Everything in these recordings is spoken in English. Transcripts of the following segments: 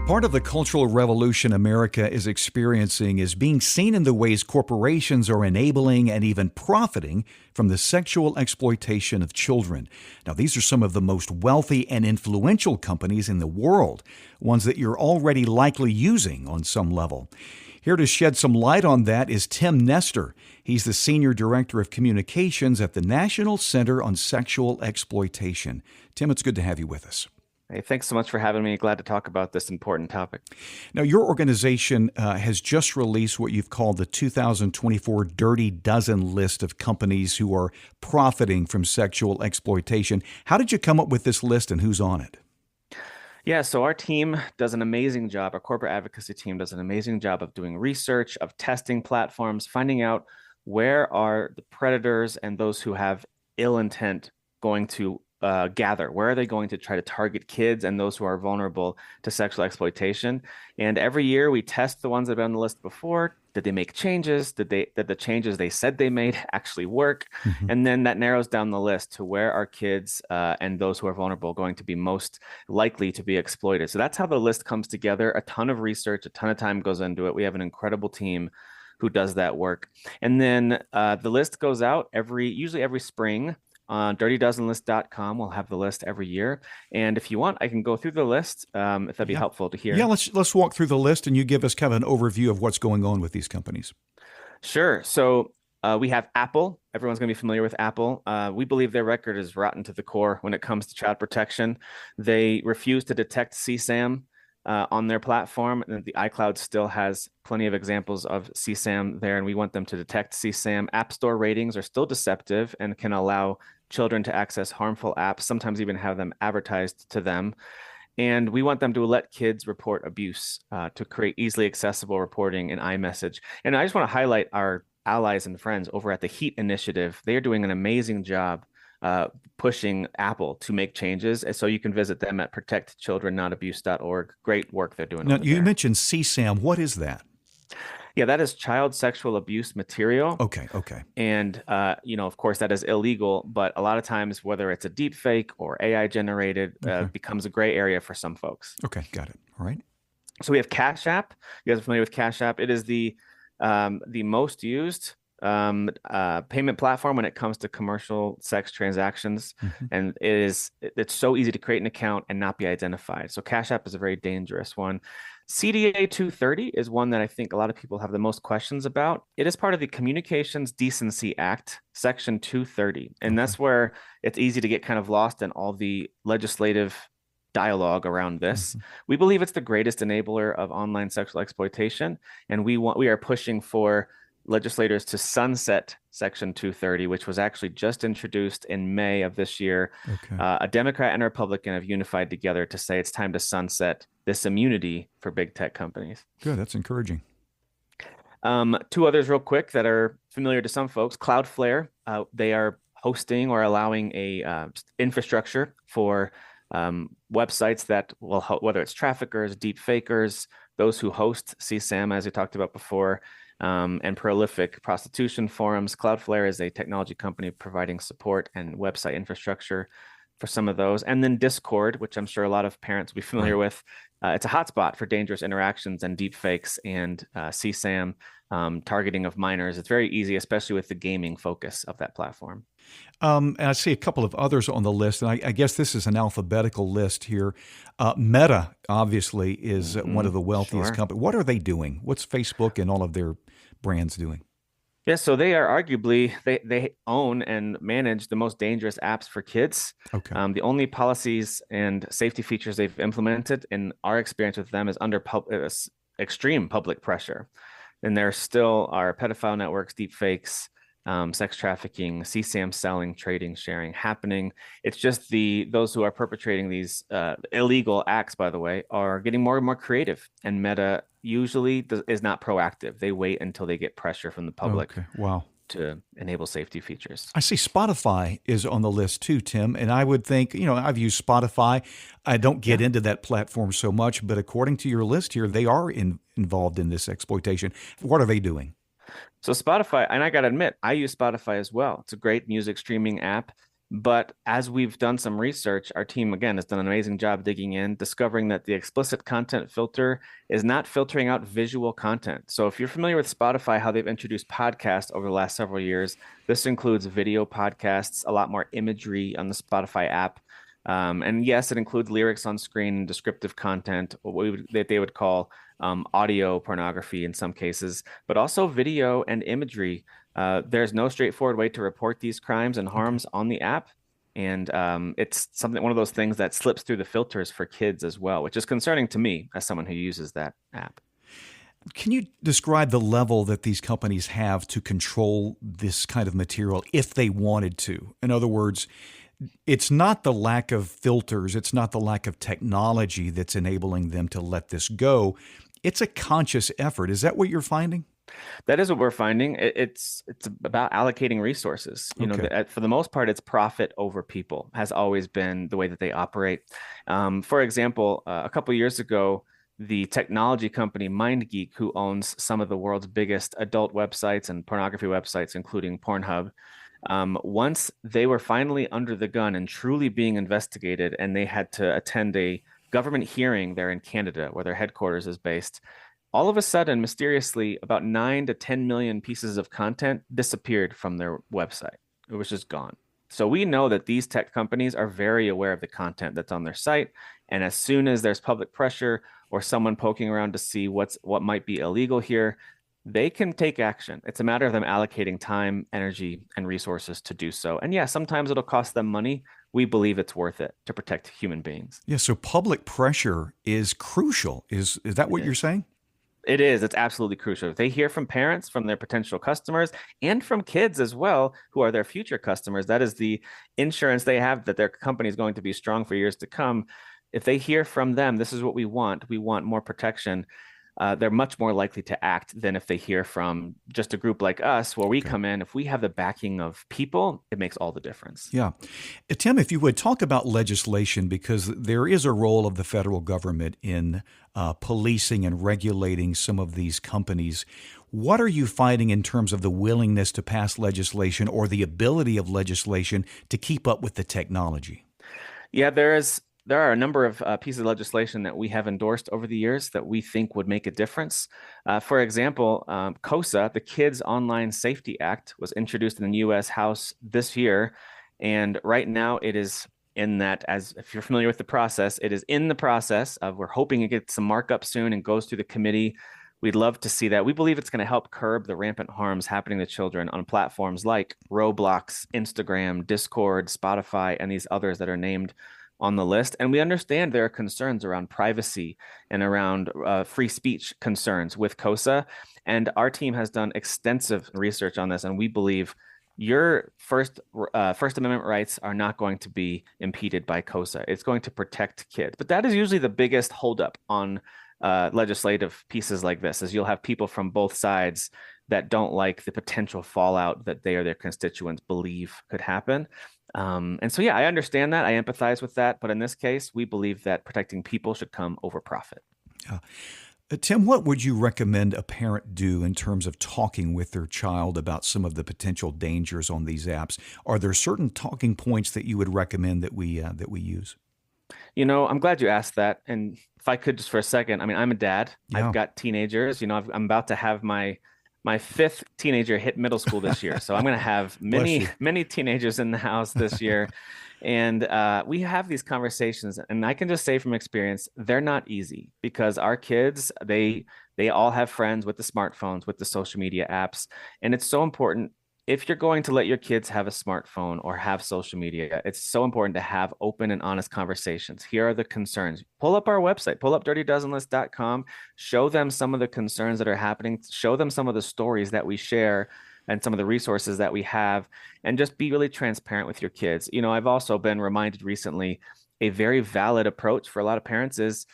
Part of the cultural revolution America is experiencing is being seen in the ways corporations are enabling and even profiting from the sexual exploitation of children. Now, these are some of the most wealthy and influential companies in the world, ones that you're already likely using on some level. Here to shed some light on that is Tim Nestor. He's the Senior Director of Communications at the National Center on Sexual Exploitation. Tim, it's good to have you with us. Hey, thanks so much for having me. Glad to talk about this important topic. Now, your organization has just released what you've called the 2024 Dirty Dozen list of companies who are profiting from sexual exploitation. How did you come up with this list and who's on it? Yeah, so our team does an amazing job. Our corporate advocacy team does an amazing job of doing research, of testing platforms, finding out where are the predators and those who have ill intent going to gather? Where are they going to try to target kids and those who are vulnerable to sexual exploitation? And every year we test the ones that have been on the list before. Did they make changes? Did the changes they said they made actually work? And then that narrows down the list to where are kids and those who are vulnerable going to be most likely to be exploited. So that's how the list comes together. A ton of research, a ton of time goes into it. We have an incredible team who does that work. And then the list goes out usually every spring. On dirtydozenlist.com, we'll have the list every year. And if you want, I can go through the list if that'd be helpful to hear. Yeah, let's walk through the list and you give us kind of an overview of what's going on with these companies. Sure. So we have Apple. Everyone's going to be familiar with Apple. We believe their record is rotten to the core when it comes to child protection. They refuse to detect CSAM on their platform, and the iCloud still has plenty of examples of CSAM there, and we want them to detect CSAM. App Store ratings are still deceptive and can allow children to access harmful apps, sometimes even have them advertised to them. And we want them to let kids report abuse to create easily accessible reporting in iMessage. And I just want to highlight our allies and friends over at the HEAT Initiative. They are doing an amazing job pushing Apple to make changes. And so you can visit them at protectchildrennotabuse.org. Great work they're doing. Now, you mentioned CSAM. What is that? Yeah, that is child sexual abuse material. Okay. And, of course, that is illegal. But a lot of times, whether it's a deep fake or AI generated, becomes a gray area for some folks. Okay, got it. All right. So we have Cash App. You guys are familiar with Cash App? It is the most used payment platform when it comes to commercial sex transactions. And it's so easy to create an account and not be identified. So Cash App is a very dangerous one. CDA 230 is one that I think a lot of people have the most questions about. It is part of the Communications Decency Act, Section 230. And that's where it's easy to get kind of lost in all the legislative dialogue around this. We believe it's the greatest enabler of online sexual exploitation. And we are pushing for legislators to sunset Section 230, which was actually just introduced in May of this year. A Democrat and a Republican have unified together to say it's time to sunset this immunity for big tech companies. Good, that's encouraging. Two others real quick that are familiar to some folks. Cloudflare, they are hosting or allowing a infrastructure for websites that will, whether it's traffickers, deep fakers, those who host CSAM, as we talked about before, and prolific prostitution forums. Cloudflare is a technology company providing support and website infrastructure for some of those. And then Discord, which I'm sure a lot of parents will be familiar with. It's a hotspot for dangerous interactions and deep fakes and CSAM targeting of minors. It's very easy, especially with the gaming focus of that platform. And I see a couple of others on the list, and I guess this is an alphabetical list here. Meta, obviously, is one of the wealthiest companies. What are they doing? What's Facebook and all of their brands doing? Yeah, so they are arguably, they own and manage the most dangerous apps for kids. The only policies and safety features they've implemented in our experience with them is under extreme public pressure. And there still are pedophile networks, deep fakes, sex trafficking, CSAM selling, trading, sharing happening. It's just those who are perpetrating these illegal acts, by the way, are getting more and more creative. And Meta usually is not proactive. They wait until they get pressure from the public. Wow. To enable safety features. I see Spotify is on the list too, Tim. And I would think, I've used Spotify. I don't get into that platform so much, but according to your list here, they are involved in this exploitation. What are they doing? So Spotify, and I got to admit, I use Spotify as well. It's a great music streaming app. But as we've done some research, our team, again, has done an amazing job digging in, discovering that the explicit content filter is not filtering out visual content. So if you're familiar with Spotify, how they've introduced podcasts over the last several years, this includes video podcasts, a lot more imagery on the Spotify app. And yes, it includes lyrics on screen, descriptive content, that they would call audio pornography in some cases, but also video and imagery. There's no straightforward way to report these crimes and Okay. harms on the app. And it's one of those things that slips through the filters for kids as well, which is concerning to me as someone who uses that app. Can you describe the level that these companies have to control this kind of material if they wanted to? In other words, it's not the lack of filters, it's not the lack of technology that's enabling them to let this go. It's a conscious effort. Is that what you're finding? That is what we're finding. It's about allocating resources. Okay. For the most part, it's profit over people has always been the way that they operate. For example, a couple of years ago, the technology company MindGeek, who owns some of the world's biggest adult websites and pornography websites, including Pornhub, once they were finally under the gun and truly being investigated, and they had to attend a government hearing there in Canada, where their headquarters is based, all of a sudden, mysteriously, about 9 to 10 million pieces of content disappeared from their website. It was just gone. So we know that these tech companies are very aware of the content that's on their site. And as soon as there's public pressure or someone poking around to see what might be illegal here, they can take action. It's a matter of them allocating time, energy, and resources to do so. And yeah, sometimes it'll cost them money. We believe it's worth it to protect human beings. Yeah, so public pressure is crucial. Is that It what you're is. saying? It is. It's absolutely crucial. If they hear from parents, from their potential customers, and from kids as well, who are their future customers, that is the insurance they have that their company is going to be strong for years to come. If they hear from them, this is what we want. We want more protection. They're much more likely to act than if they hear from just a group like us, where we Okay. come in. If we have the backing of people, it makes all the difference. Yeah. Tim, if you would talk about legislation, because there is a role of the federal government in policing and regulating some of these companies. What are you finding in terms of the willingness to pass legislation or the ability of legislation to keep up with the technology? Yeah, there are a number of pieces of legislation that we have endorsed over the years that we think would make a difference. For example, KOSA, the Kids Online Safety Act, was introduced in the U.S. House this year, and right now it is in that, as if you're familiar with the process, it is in the process of, we're hoping it gets some markup soon and goes through the committee. We'd love to see that. We believe it's going to help curb the rampant harms happening to children on platforms like Roblox, Instagram, Discord, Spotify, and these others that are named on the list. And we understand there are concerns around privacy and around free speech concerns with KOSA. And our team has done extensive research on this, and we believe your First Amendment rights are not going to be impeded by KOSA. It's going to protect kids. But that is usually the biggest holdup on legislative pieces like this, is you'll have people from both sides that don't like the potential fallout that they or their constituents believe could happen. And so, yeah, I understand that. I empathize with that. But in this case, we believe that protecting people should come over profit. Tim, what would you recommend a parent do in terms of talking with their child about some of the potential dangers on these apps? Are there certain talking points that you would recommend that we use? I'm glad you asked that. And if I could just for a second, I mean, I'm a dad. I've Yeah, got teenagers. I'm about to have my fifth teenager hit middle school this year. So I'm going to have bless many, you. many teenagers in the house this year. And we have these conversations, and I can just say from experience, they're not easy because our kids, they all have friends with the smartphones, with the social media apps, and it's so important. If you're going to let your kids have a smartphone or have social media, it's so important to have open and honest conversations. Here are the concerns. Pull up our website, pull up dirtydozenlist.com, show them some of the concerns that are happening, show them some of the stories that we share and some of the resources that we have, and just be really transparent with your kids. I've also been reminded recently a very valid approach for a lot of parents is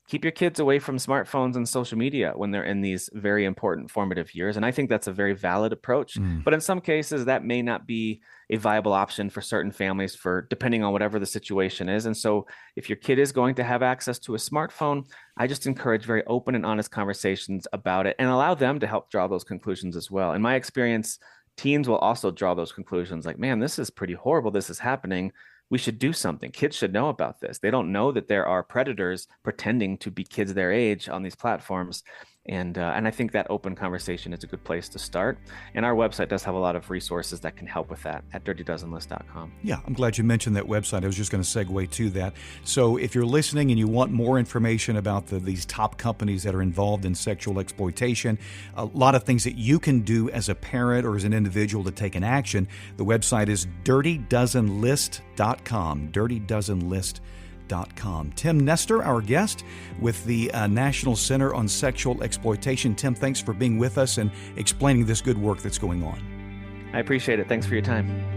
keep your kids away from smartphones and social media when they're in these very important formative years. And I think that's a very valid approach. Mm. But in some cases, that may not be a viable option for certain families for depending on whatever the situation is. And so if your kid is going to have access to a smartphone, I just encourage very open and honest conversations about it and allow them to help draw those conclusions as well. In my experience, teens will also draw those conclusions like, man, this is pretty horrible. This is happening. We should do something. Kids should know about this. They don't know that there are predators pretending to be kids their age on these platforms. And I think that open conversation is a good place to start. And our website does have a lot of resources that can help with that at dirtydozenlist.com. Yeah, I'm glad you mentioned that website. I was just going to segue to that. So if you're listening and you want more information about these top companies that are involved in sexual exploitation, a lot of things that you can do as a parent or as an individual to take an action, the website is dirtydozenlist.com, dirtydozenlist.com. Tim Nestor, our guest with the National Center on Sexual Exploitation. Tim, thanks for being with us and explaining this good work that's going on. I appreciate it. Thanks for your time.